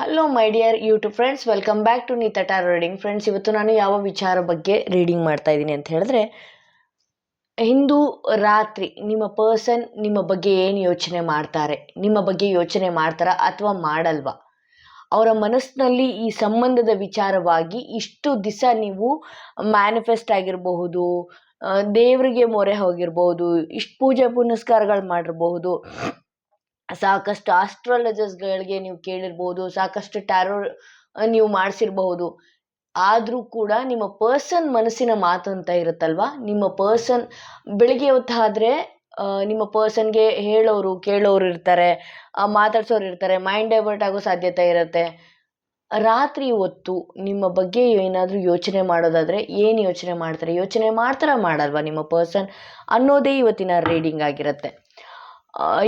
Hello my dear YouTube friends, welcome back to Neeta tarot reading. Friends, ಇವತ್ತು ನಾನು ಯಾವ ವಿಚಾರ ಬಗ್ಗೆ ರೀಡಿಂಗ್ ಮಾಡ್ತಾ ಇದ್ದೀನಿ ಅಂತ ಹೇಳಿದ್ರೆ, ಇಂದು ರಾತ್ರಿ ನಿಮ್ಮ ಪರ್ಸನ್ ನಿಮ್ಮ ಬಗ್ಗೆ ಏನು ಯೋಚನೆ ಮಾಡ್ತಾರೆ, ನಿಮ್ಮ ಬಗ್ಗೆ ಯೋಚನೆ ಮಾಡ್ತಾರಾ ಅಥವಾ ಮಾಡಲ್ವಾ, ಅವರ ಮನಸ್ಸಿನಲ್ಲಿ ಈ ಸಂಬಂಧದ ವಿಚಾರವಾಗಿ ಇಷ್ಟು ದಿವಸ ನೀವು ಮ್ಯಾನಿಫೆಸ್ಟ್ ಆಗಿರಬಹುದು, ದೇವರಿಗೆ ಮೊರೆ ಹೋಗಿರಬಹುದು, ಇಷ್ಟು ಪೂಜೆ ಪುನಸ್ಕಾರಗಳು ಮಾಡಿರಬಹುದು, ಸಾಕಷ್ಟು ಆಸ್ಟ್ರಾಲಜರ್ಸ್ಗಳಿಗೆ ನೀವು ಕೇಳಿರ್ಬೋದು, ಸಾಕಷ್ಟು ಟ್ಯಾರೋ ನೀವು ಮಾಡಿಸಿರಬಹುದು. ಆದರೂ ಕೂಡ ನಿಮ್ಮ ಪರ್ಸನ್ ಮನಸ್ಸಿನ ಮಾತು ಅಂತ ಇರುತ್ತಲ್ವಾ, ನಿಮ್ಮ ಪರ್ಸನ್ ಬೆಳಿಗ್ಗೆ ಹೊತ್ತಾದರೆ ನಿಮ್ಮ ಪರ್ಸನ್ಗೆ ಹೇಳೋರು ಕೇಳೋರು ಇರ್ತಾರೆ, ಮಾತಾಡ್ಸೋರು ಇರ್ತಾರೆ, ಮೈಂಡ್ ಡೈವರ್ಟ್ ಆಗೋ ಸಾಧ್ಯತೆ ಇರುತ್ತೆ. ರಾತ್ರಿ ಹೊತ್ತು ನಿಮ್ಮ ಬಗ್ಗೆ ಏನಾದರೂ ಯೋಚನೆ ಮಾಡೋದಾದರೆ ಏನು ಯೋಚನೆ ಮಾಡ್ತಾರೆ, ಯೋಚನೆ ಮಾಡ್ತಾರಾ ಮಾಡಲ್ವಾ ನಿಮ್ಮ ಪರ್ಸನ್ ಅನ್ನೋದೇ ಇವತ್ತಿನ ರೀಡಿಂಗ್ ಆಗಿರುತ್ತೆ.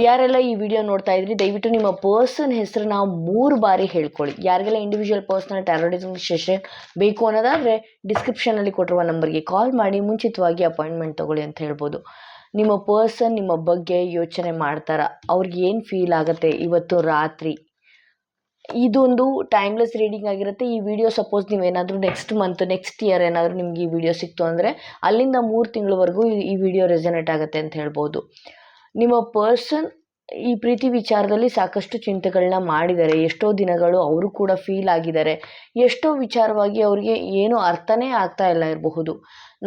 ಯಾರೆಲ್ಲ ಈ ವಿಡಿಯೋ ನೋಡ್ತಾ ಇದ್ರಿ, ದಯವಿಟ್ಟು ನಿಮ್ಮ ಪರ್ಸನ್ ಹೆಸರನ್ನ 3 ಬಾರಿ ಹೇಳ್ಕೊಳ್ಳಿ. ಯಾರಿಗೆಲ್ಲ ಇಂಡಿವಿಜುವಲ್ ಪರ್ಸನಲ್ ಟ್ಯಾರೋಡಿಸಮ್ ಸೆಷನ್ ಬೇಕು ಅನ್ನೋದಾದರೆ ಡಿಸ್ಕ್ರಿಪ್ಷನಲ್ಲಿ ಕೊಟ್ಟಿರುವ ನಂಬರ್ಗೆ ಕಾಲ್ ಮಾಡಿ ಮುಂಚಿತವಾಗಿ ಅಪಾಯಿಂಟ್ಮೆಂಟ್ ತೊಗೊಳ್ಳಿ ಅಂತ ಹೇಳ್ಬೋದು. ನಿಮ್ಮ ಪರ್ಸನ್ ನಿಮ್ಮ ಬಗ್ಗೆ ಯೋಚನೆ ಮಾಡ್ತಾರಾ, ಅವ್ರಿಗೆ ಏನು ಫೀಲ್ ಆಗುತ್ತೆ ಇವತ್ತು ರಾತ್ರಿ? ಇದೊಂದು ಟೈಮ್ಲೆಸ್ ರೀಡಿಂಗ್ ಆಗಿರುತ್ತೆ. ಈ ವಿಡಿಯೋ ಸಪೋಸ್ ನೀವೇನಾದರೂ ನೆಕ್ಸ್ಟ್ ಮಂತ್ ನೆಕ್ಸ್ಟ್ ಇಯರ್ ಏನಾದರೂ ನಿಮ್ಗೆ ಈ ವಿಡಿಯೋ ಸಿಕ್ತು ಅಂದರೆ ಅಲ್ಲಿಂದ 3 ತಿಂಗಳವರೆಗೂ ಈ ವಿಡಿಯೋ ರೆಸನೇಟ್ ಆಗುತ್ತೆ ಅಂತ ಹೇಳ್ಬೋದು. ನಿಮ್ಮ ಪರ್ಸನ್ ಈ ಪ್ರೀತಿ ವಿಚಾರದಲ್ಲಿ ಸಾಕಷ್ಟು ಚಿಂತೆಗಳನ್ನ ಮಾಡಿದ್ದಾರೆ. ಎಷ್ಟೋ ದಿನಗಳು ಅವರು ಕೂಡ ಫೀಲ್ ಆಗಿದ್ದಾರೆ. ಎಷ್ಟೋ ವಿಚಾರವಾಗಿ ಅವ್ರಿಗೆ ಏನೂ ಅರ್ಥನೇ ಆಗ್ತಾ ಇಲ್ಲ ಇರಬಹುದು.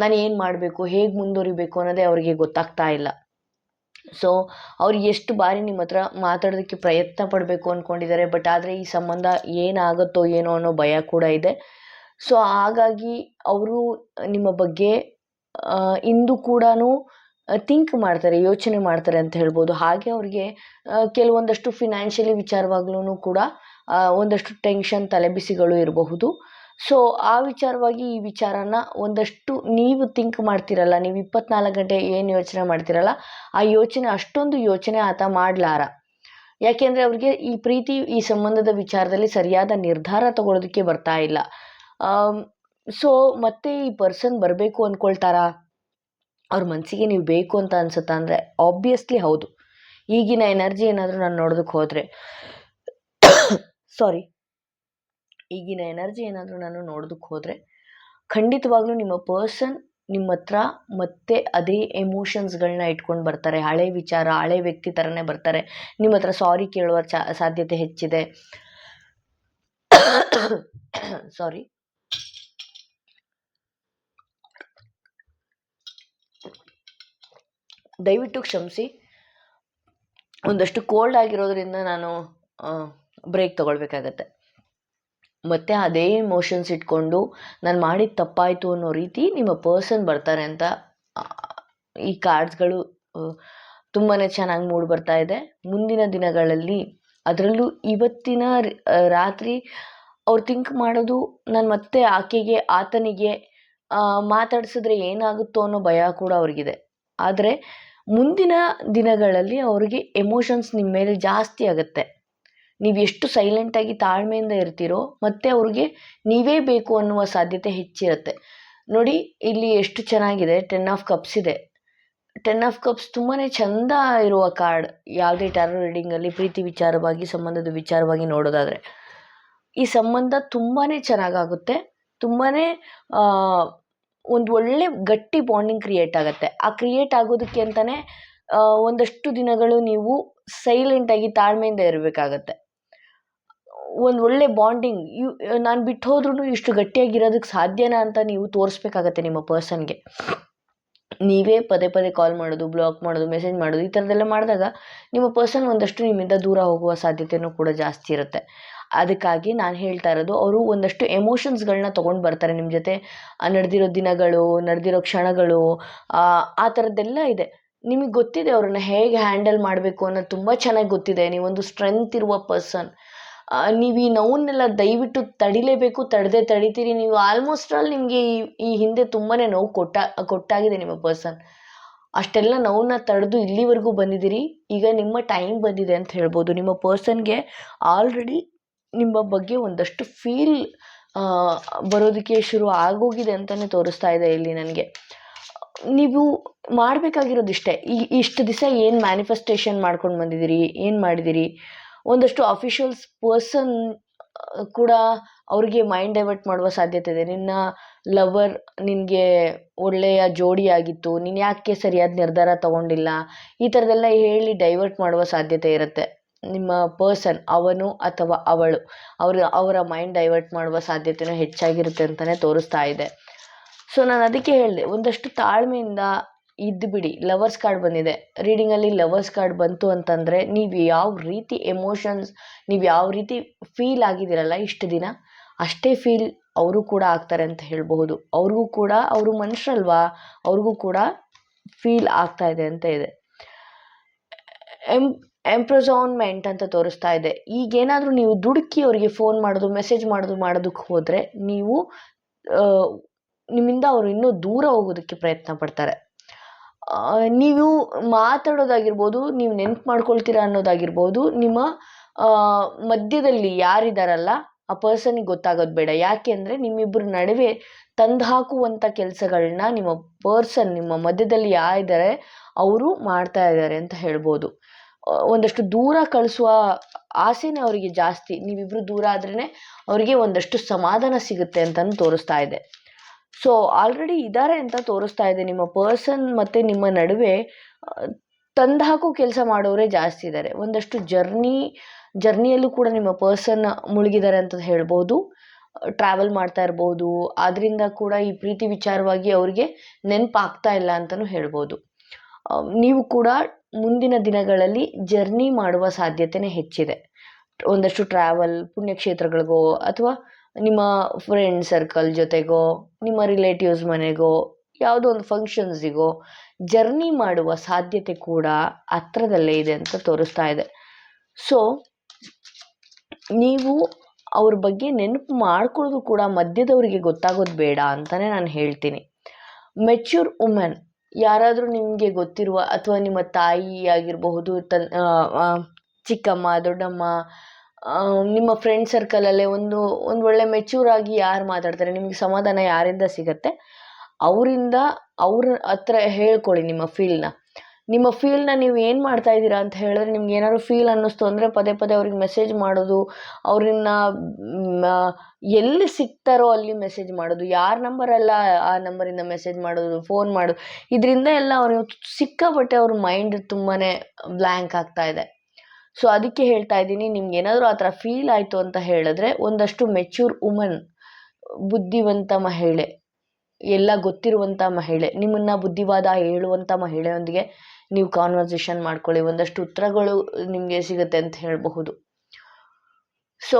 ನಾನು ಏನು ಮಾಡಬೇಕು, ಹೇಗೆ ಮುಂದುವರಿಬೇಕು ಅನ್ನೋದೇ ಅವರಿಗೆ ಗೊತ್ತಾಗ್ತಾ ಇಲ್ಲ. ಸೊ ಅವ್ರು ಎಷ್ಟು ಬಾರಿ ನಿಮ್ಮ ಹತ್ರ ಮಾತಾಡೋದಕ್ಕೆ ಪ್ರಯತ್ನ ಪಡಬೇಕು ಅಂದ್ಕೊಂಡಿದ್ದಾರೆ. ಬಟ್ ಆದರೆ ಈ ಸಂಬಂಧ ಏನಾಗುತ್ತೋ ಏನೋ ಅನ್ನೋ ಭಯ ಕೂಡ ಇದೆ. ಸೊ ಹಾಗಾಗಿ ಅವರು ನಿಮ್ಮ ಬಗ್ಗೆ ಇಂದು ಕೂಡ ಥಿಂಕ್ ಮಾಡ್ತಾರೆ, ಯೋಚನೆ ಮಾಡ್ತಾರೆ ಅಂತ ಹೇಳ್ಬೋದು. ಹಾಗೆ ಅವ್ರಿಗೆ ಕೆಲವೊಂದಷ್ಟು ಫಿನಾನ್ಷಿಯಲಿ ವಿಚಾರವಾಗ್ಲೂ ಕೂಡ ಒಂದಷ್ಟು ಟೆನ್ಷನ್ ತಲೆಬಿಸಿಗಳು ಇರಬಹುದು. ಸೊ ಆ ವಿಚಾರವಾಗಿ ಈ ವಿಚಾರನ ಒಂದಷ್ಟು ನೀವು ಥಿಂಕ್ ಮಾಡ್ತಿರಲ್ಲ, ನೀವು 24 ಗಂಟೆ ಏನು ಯೋಚನೆ ಮಾಡ್ತಿರಲ್ಲ, ಆ ಯೋಚನೆ ಅಷ್ಟೊಂದು ಯೋಚನೆ ಆತ ಮಾಡಲಾರ. ಯಾಕೆಂದರೆ ಅವ್ರಿಗೆ ಈ ಪ್ರೀತಿ ಈ ಸಂಬಂಧದ ವಿಚಾರದಲ್ಲಿ ಸರಿಯಾದ ನಿರ್ಧಾರ ತಗೊಳ್ಳೋದಕ್ಕೆ ಬರ್ತಾ ಇಲ್ಲ. ಸೊ ಮತ್ತೆ ಈ ಪರ್ಸನ್ ಬರಬೇಕು ಅಂದ್ಕೊಳ್ತಾರಾ, ಅವ್ರ ಮನಸ್ಸಿಗೆ ನೀವು ಬೇಕು ಅಂತ ಅನ್ಸುತ್ತಾ ಅಂದರೆ ಆಬ್ವಿಯಸ್ಲಿ ಹೌದು. ಈಗಿನ ಎನರ್ಜಿ ಏನಾದರೂ ನಾನು ನೋಡೋದಕ್ಕೆ ಹೋದರೆ ಈಗಿನ ಎನರ್ಜಿ ಏನಾದರೂ ನಾನು ನೋಡೋದಕ್ಕೆ ಹೋದರೆ ಖಂಡಿತವಾಗ್ಲೂ ನಿಮ್ಮ ಪರ್ಸನ್ ನಿಮ್ಮ ಹತ್ರ ಮತ್ತೆ ಅದೇ ಎಮೋಷನ್ಸ್ಗಳನ್ನ ಇಟ್ಕೊಂಡು ಬರ್ತಾರೆ. ಹಳೆ ವಿಚಾರ, ಹಳೆ ವ್ಯಕ್ತಿ ಥರನೇ ಬರ್ತಾರೆ. ನಿಮ್ಮ ಹತ್ರ ಸಾರಿ ಕೇಳುವ ಸಾಧ್ಯತೆ ಹೆಚ್ಚಿದೆ. ಸಾರಿ, ದಯವಿಟ್ಟು ಕ್ಷಮಿಸಿ. ಒಂದಷ್ಟು ಕೋಲ್ಡ್ ಆಗಿರೋದ್ರಿಂದ ನಾನು ಬ್ರೇಕ್ ತೊಗೊಳ್ಬೇಕಾಗತ್ತೆ. ಮತ್ತು ಅದೇ ಎಮೋಷನ್ಸ್ ಇಟ್ಕೊಂಡು ನಾನು ಮಾಡಿದ ತಪ್ಪಾಯಿತು ಅನ್ನೋ ರೀತಿ ನಿಮ್ಮ ಪರ್ಸನ್ ಬರ್ತಾರೆ ಅಂತ ಈ ಕಾರ್ಡ್ಸ್ಗಳು ತುಂಬಾ ಚೆನ್ನಾಗಿ ಮೂಡಿ ಬರ್ತಾ ಇದೆ. ಮುಂದಿನ ದಿನಗಳಲ್ಲಿ, ಅದರಲ್ಲೂ ಇವತ್ತಿನ ರಾತ್ರಿ ಅವ್ರು ಥಿಂಕ್ ಮಾಡೋದು, ನಾನು ಮತ್ತೆ ಆಕೆಗೆ ಆತನಿಗೆ ಮಾತಾಡಿಸಿದ್ರೆ ಏನಾಗುತ್ತೋ ಅನ್ನೋ ಭಯ ಕೂಡ ಅವ್ರಿಗಿದೆ. ಆದರೆ ಮುಂದಿನ ದಿನಗಳಲ್ಲಿ ಅವ್ರಿಗೆ ಎಮೋಷನ್ಸ್ ನಿಮ್ಮ ಮೇಲೆ ಜಾಸ್ತಿ ಆಗುತ್ತೆ. ನೀವು ಎಷ್ಟು ಸೈಲೆಂಟಾಗಿ ತಾಳ್ಮೆಯಿಂದ ಇರ್ತೀರೋ ಮತ್ತೆ ಅವ್ರಿಗೆ ನೀವೇ ಬೇಕು ಅನ್ನುವ ಸಾಧ್ಯತೆ ಹೆಚ್ಚಿರುತ್ತೆ. ನೋಡಿ, ಇಲ್ಲಿ ಎಷ್ಟು ಚೆನ್ನಾಗಿದೆ, 10 ಆಫ್ ಕಪ್ಸ್ ಇದೆ. 10 ಆಫ್ ಕಪ್ಸ್ ತುಂಬಾ ಚೆಂದ ಇರುವ ಕಾರ್ಡ್. ಯಾವುದೇ ಟ್ಯಾರೋ ರೀಡಿಂಗಲ್ಲಿ ಪ್ರೀತಿ ವಿಚಾರವಾಗಿ, ಸಂಬಂಧದ ವಿಚಾರವಾಗಿ ನೋಡೋದಾದರೆ ಈ ಸಂಬಂಧ ತುಂಬಾ ಚೆನ್ನಾಗಾಗುತ್ತೆ. ತುಂಬಾ ಒಂದು ಒಳ್ಳೆ ಗಟ್ಟಿ ಬಾಂಡಿಂಗ್ ಕ್ರಿಯೇಟ್ ಆಗುತ್ತೆ. ಆ ಕ್ರಿಯೇಟ್ ಆಗೋದಕ್ಕೆ ಅಂತಲೇ ಒಂದಷ್ಟು ದಿನಗಳು ನೀವು ಸೈಲೆಂಟಾಗಿ ತಾಳ್ಮೆಯಿಂದ ಇರಬೇಕಾಗತ್ತೆ. ಒಂದು ಒಳ್ಳೆ ಬಾಂಡಿಂಗ್, ನಾನು ಬಿಟ್ಟು ಹೋದ್ರೂ ಇಷ್ಟು ಗಟ್ಟಿಯಾಗಿರೋದಕ್ಕೆ ಸಾಧ್ಯನಾ ಅಂತ ನೀವು ತೋರಿಸ್ಬೇಕಾಗತ್ತೆ ನಿಮ್ಮ ಪರ್ಸನ್ಗೆ. ನೀವೇ ಪದೇ ಪದೇ ಕಾಲ್ ಮಾಡೋದು, ಬ್ಲಾಕ್ ಮಾಡೋದು, ಮೆಸೇಜ್ ಮಾಡೋದು, ಈ ಥರದ್ದೆಲ್ಲ ಮಾಡಿದಾಗ ನಿಮ್ಮ ಪರ್ಸನ್ ಒಂದಷ್ಟು ನಿಮ್ಮಿಂದ ದೂರ ಹೋಗುವ ಸಾಧ್ಯತೆಯೂ ಕೂಡ ಜಾಸ್ತಿ ಇರುತ್ತೆ. ಅದಕ್ಕಾಗಿ ನಾನು ಹೇಳ್ತಾ ಇರೋದು, ಅವರು ಒಂದಷ್ಟು ಎಮೋಷನ್ಸ್ಗಳನ್ನ ತೊಗೊಂಡು ಬರ್ತಾರೆ ನಿಮ್ಮ ಜೊತೆ. ನಡೆದಿರೋ ದಿನಗಳು, ನಡೆದಿರೋ ಕ್ಷಣಗಳು, ಆ ಥರದ್ದೆಲ್ಲ ಇದೆ. ನಿಮಗೆ ಗೊತ್ತಿದೆ ಅವ್ರನ್ನ ಹೇಗೆ ಹ್ಯಾಂಡಲ್ ಮಾಡಬೇಕು ಅನ್ನೋದು ತುಂಬ ಚೆನ್ನಾಗಿ ಗೊತ್ತಿದೆ. ನೀವೊಂದು ಸ್ಟ್ರೆಂತ್ ಇರುವ ಪರ್ಸನ್. ನೀವು ಈ ನೋವನ್ನೆಲ್ಲ ದಯವಿಟ್ಟು ತಡಿಲೇಬೇಕು, ತಡಿತೀರಿ. ನೀವು ಆಲ್ಮೋಸ್ಟ್ ಆಲ್ ನಿಮಗೆ ಈ ಹಿಂದೆ ತುಂಬಾ ನೋವು ಕೊಟ್ಟಾಗಿದೆ ನಿಮ್ಮ ಪರ್ಸನ್. ಅಷ್ಟೆಲ್ಲ ನೋವನ್ನ ತಡೆದು ಇಲ್ಲಿವರೆಗೂ ಬಂದಿದ್ದೀರಿ. ಈಗ ನಿಮ್ಮ ಟೈಮ್ ಬಂದಿದೆ ಅಂತ ಹೇಳ್ಬೋದು. ನಿಮ್ಮ ಪರ್ಸನ್ಗೆ ಆಲ್ರೆಡಿ ನಿಮ್ಮ ಬಗ್ಗೆ ಒಂದಷ್ಟು ಫೀಲ್ ಬರೋದಕ್ಕೆ ಶುರು ಆಗೋಗಿದೆ ಅಂತಲೇ ತೋರಿಸ್ತಾ ಇದೆ ಇಲ್ಲಿ ನನಗೆ. ನೀವು ಮಾಡಬೇಕಾಗಿರೋದಿಷ್ಟೇ, ಇಷ್ಟು ದಿವಸ ಏನು ಮ್ಯಾನಿಫೆಸ್ಟೇಷನ್ ಮಾಡ್ಕೊಂಡು ಬಂದಿದ್ದೀರಿ, ಏನು ಮಾಡಿದ್ದೀರಿ, ಒಂದಷ್ಟು ಅಫಿಷಿಯಲ್ಸ್ ಪರ್ಸನ್ ಕೂಡ ಅವ್ರಿಗೆ ಮೈಂಡ್ ಡೈವರ್ಟ್ ಮಾಡುವ ಸಾಧ್ಯತೆ ಇದೆ. ನಿನ್ನ ಲವರ್ ನಿನಗೆ ಒಳ್ಳೆಯ ಜೋಡಿಯಾಗಿತ್ತು, ನೀನು ಯಾಕೆ ಸರಿಯಾದ ನಿರ್ಧಾರ ತಗೊಂಡಿಲ್ಲ, ಈ ಥರದ್ದೆಲ್ಲ ಹೇಳಿ ಡೈವರ್ಟ್ ಮಾಡುವ ಸಾಧ್ಯತೆ ಇರುತ್ತೆ. ನಿಮ್ಮ ಪರ್ಸನ್ ಅವನು ಅಥವಾ ಅವಳು ಅವರ ಮೈಂಡ್ ಡೈವರ್ಟ್ ಮಾಡುವ ಸಾಧ್ಯತೆನೂ ಹೆಚ್ಚಾಗಿರುತ್ತೆ ಅಂತಲೇ ತೋರಿಸ್ತಾ ಇದೆ. ಸೊ ನಾನು ಅದಕ್ಕೆ ಹೇಳಿದೆ, ಒಂದಷ್ಟು ತಾಳ್ಮೆಯಿಂದ ಇದ್ದುಬಿಡಿ. ಲವರ್ಸ್ ಕಾರ್ಡ್ ಬಂದಿದೆ ರೀಡಿಂಗಲ್ಲಿ. ಲವರ್ಸ್ ಕಾರ್ಡ್ ಬಂತು ಅಂತಂದರೆ ನೀವು ಯಾವ ರೀತಿ ಎಮೋಷನ್ಸ್, ನೀವು ಯಾವ ರೀತಿ ಫೀಲ್ ಆಗಿದ್ದೀರಲ್ಲ ಇಷ್ಟು ದಿನ, ಅಷ್ಟೇ ಫೀಲ್ ಅವರು ಕೂಡ ಆಗ್ತಾರೆ ಅಂತ ಹೇಳಬಹುದು. ಅವ್ರಿಗೂ ಕೂಡ, ಅವರು ಮನುಷ್ಯರಲ್ವಾ, ಅವ್ರಿಗೂ ಕೂಡ ಫೀಲ್ ಆಗ್ತಾ ಇದೆ ಅಂತ ಇದೆ. ಎಂಪ್ರಸೋನ್ಮೆಂಟ್ ಅಂತ ತೋರಿಸ್ತಾ ಇದೆ. ಈಗೇನಾದರೂ ನೀವು ದುಡುಕಿ ಅವರಿಗೆ ಫೋನ್ ಮಾಡೋದು, ಮೆಸೇಜ್ ಮಾಡೋದಕ್ಕೆ ಹೋದರೆ ನೀವು ನಿಮ್ಮಿಂದ ಅವರು ಇನ್ನೂ ದೂರ ಹೋಗೋದಕ್ಕೆ ಪ್ರಯತ್ನ ಪಡ್ತಾರೆ. ನೀವು ಮಾತಾಡೋದಾಗಿರ್ಬೋದು, ನೀವು ನೆನ್ಪು ಮಾಡ್ಕೊಳ್ತೀರಾ ಅನ್ನೋದಾಗಿರ್ಬೋದು, ನಿಮ್ಮ ಮಧ್ಯದಲ್ಲಿ ಯಾರಿದಾರಲ್ಲ ಆ ಪರ್ಸನಿಗೆ ಗೊತ್ತಾಗೋದು ಬೇಡ. ಯಾಕೆ ಅಂದರೆ ನಿಮ್ಮಿಬ್ಬರ ನಡುವೆ ತಂದು ಹಾಕುವಂಥ ಕೆಲಸಗಳನ್ನ ನಿಮ್ಮ ಪರ್ಸನ್, ನಿಮ್ಮ ಮಧ್ಯದಲ್ಲಿ ಯಾರಿದ್ದಾರೆ ಅವರು ಮಾಡ್ತಾ ಇದ್ದಾರೆ ಅಂತ ಹೇಳ್ಬೋದು. ಒಂದಷ್ಟು ದೂರ ಕಳಿಸುವ ಆಸೆನೇ ಅವರಿಗೆ ಜಾಸ್ತಿ. ನೀವಿಬ್ಬರು ದೂರ ಆದ್ರೇ ಅವರಿಗೆ ಒಂದಷ್ಟು ಸಮಾಧಾನ ಸಿಗುತ್ತೆ ಅಂತಲೂ ತೋರಿಸ್ತಾ ಇದೆ. ಸೊ ಆಲ್ರೆಡಿ ಇದ್ದಾರೆ ಅಂತ ತೋರಿಸ್ತಾ ಇದೆ. ನಿಮ್ಮ ಪರ್ಸನ್ ಮತ್ತು ನಿಮ್ಮ ನಡುವೆ ತಂದು ಹಾಕೋ ಕೆಲಸ ಮಾಡೋರೇ ಜಾಸ್ತಿ ಇದ್ದಾರೆ. ಒಂದಷ್ಟು ಜರ್ನಿಯಲ್ಲೂ ಕೂಡ ನಿಮ್ಮ ಪರ್ಸನ್ ಮುಳುಗಿದ್ದಾರೆ ಅಂತ ಹೇಳ್ಬೋದು. ಟ್ರಾವೆಲ್ ಮಾಡ್ತಾ ಇರ್ಬೋದು. ಆದ್ದರಿಂದ ಕೂಡ ಈ ಪ್ರೀತಿ ವಿಚಾರವಾಗಿ ಅವ್ರಿಗೆ ನೆನಪಾಗ್ತಾ ಇಲ್ಲ ಅಂತಲೂ ಹೇಳ್ಬೋದು. ನೀವು ಕೂಡ ಮುಂದಿನ ದಿನಗಳಲ್ಲಿ ಜರ್ನಿ ಮಾಡುವ ಸಾಧ್ಯತೆಯೇ ಹೆಚ್ಚಿದೆ. ಒಂದಷ್ಟು ಟ್ರಾವೆಲ್, ಪುಣ್ಯಕ್ಷೇತ್ರಗಳಿಗೋ ಅಥವಾ ನಿಮ್ಮ ಫ್ರೆಂಡ್ ಸರ್ಕಲ್ ಜೊತೆಗೋ, ನಿಮ್ಮ ರಿಲೇಟಿವ್ಸ್ ಮನೆಗೋ, ಯಾವುದೋ ಒಂದು ಫಂಕ್ಷನ್ಸಿಗೋ ಜರ್ನಿ ಮಾಡುವ ಸಾಧ್ಯತೆ ಕೂಡ ಹತ್ರದಲ್ಲೇ ಇದೆ ಅಂತ ತೋರಿಸ್ತಾ ಇದೆ. ಸೊ ನೀವು ಅವ್ರ ಬಗ್ಗೆ ನೆನಪು ಮಾಡ್ಕೊಳ್ಳೋದು ಕೂಡ ಮಧ್ಯದವರಿಗೆ ಗೊತ್ತಾಗೋದು ಬೇಡ ಅಂತಲೇ ನಾನು ಹೇಳ್ತೀನಿ. ಮೆಚ್ಯೂರ್ ವುಮೆನ್ ಯಾರಾದರೂ ನಿಮಗೆ ಗೊತ್ತಿರುವ, ಅಥವಾ ನಿಮ್ಮ ತಾಯಿ ಆಗಿರಬಹುದು, ಚಿಕ್ಕಮ್ಮ, ದೊಡ್ಡಮ್ಮ, ನಿಮ್ಮ ಫ್ರೆಂಡ್ ಸರ್ಕಲಲ್ಲೇ ಒಂದು ಒಳ್ಳೆ ಮೆಚ್ಯೂರ್ ಆಗಿ ಯಾರು ಮಾತಾಡ್ತಾರೆ, ನಿಮಗೆ ಸಮಾಧಾನ ಯಾರಿಂದ ಸಿಗತ್ತೆ ಅವ್ರ ಹತ್ರ ಹೇಳ್ಕೊಳ್ಳಿ ನಿಮ್ಮ ಫೀಲ್ನ ನೀವು ಏನು ಮಾಡ್ತಾ ಇದ್ದೀರಾ ಅಂತ ಹೇಳಿದ್ರೆ, ನಿಮ್ಗೆ ಏನಾದ್ರು ಫೀಲ್ ಅನ್ನಿಸ್ತು ಅಂದರೆ ಪದೇ ಪದೇ ಅವ್ರಿಗೆ ಮೆಸೇಜ್ ಮಾಡೋದು, ಅವ್ರನ್ನ ಎಲ್ಲಿ ಸಿಗ್ತಾರೋ ಅಲ್ಲಿ ಮೆಸೇಜ್ ಮಾಡೋದು, ಯಾರ ನಂಬರಲ್ಲ ಆ ನಂಬರಿಂದ ಮೆಸೇಜ್ ಮಾಡೋದು, ಫೋನ್ ಮಾಡೋದು, ಇದರಿಂದ ಎಲ್ಲ ಅವ್ರಿಗೆ ಸಿಕ್ಕಾಪಟ್ಟೆ ಅವ್ರ ಮೈಂಡ್ ತುಂಬಾ ಬ್ಲ್ಯಾಂಕ್ ಆಗ್ತಾ ಇದೆ. ಸೊ ಅದಕ್ಕೆ ಹೇಳ್ತಾ ಇದ್ದೀನಿ, ನಿಮ್ಗೆ ಏನಾದರೂ ಆ ಥರ ಫೀಲ್ ಆಯಿತು ಅಂತ ಹೇಳಿದ್ರೆ ಒಂದಷ್ಟು ಮೆಚ್ಯೂರ್ ವುಮನ್, ಬುದ್ಧಿವಂತ ಮಹಿಳೆ, ಎಲ್ಲ ಗೊತ್ತಿರುವಂಥ ಮಹಿಳೆ, ನಿಮ್ಮನ್ನು ಬುದ್ಧಿವಾದ ಹೇಳುವಂಥ ಮಹಿಳೆಯೊಂದಿಗೆ ನೀವು ಕಾನ್ವರ್ಸೇಷನ್ ಮಾಡ್ಕೊಳ್ಳಿ. ಒಂದಷ್ಟು ಉತ್ತರಗಳು ನಿಮಗೆ ಸಿಗುತ್ತೆ ಅಂತ ಹೇಳಬಹುದು. ಸೊ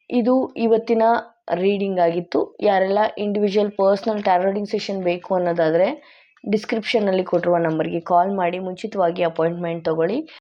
ಇದು ಇವತ್ತಿನ ರೀಡಿಂಗ್ ಆಗಿತ್ತು. ಯಾರೆಲ್ಲ individual personal tarot reading session ಬೇಕು ಅನ್ನೋದಾದರೆ ಡಿಸ್ಕ್ರಿಪ್ಷನ್ನಲ್ಲಿ ಕೊಟ್ಟಿರುವ ನಂಬರ್ಗೆ ಕಾಲ್ ಮಾಡಿ ಮುಂಚಿತವಾಗಿ ಅಪಾಯಿಂಟ್ಮೆಂಟ್ ತೊಗೊಳ್ಳಿ.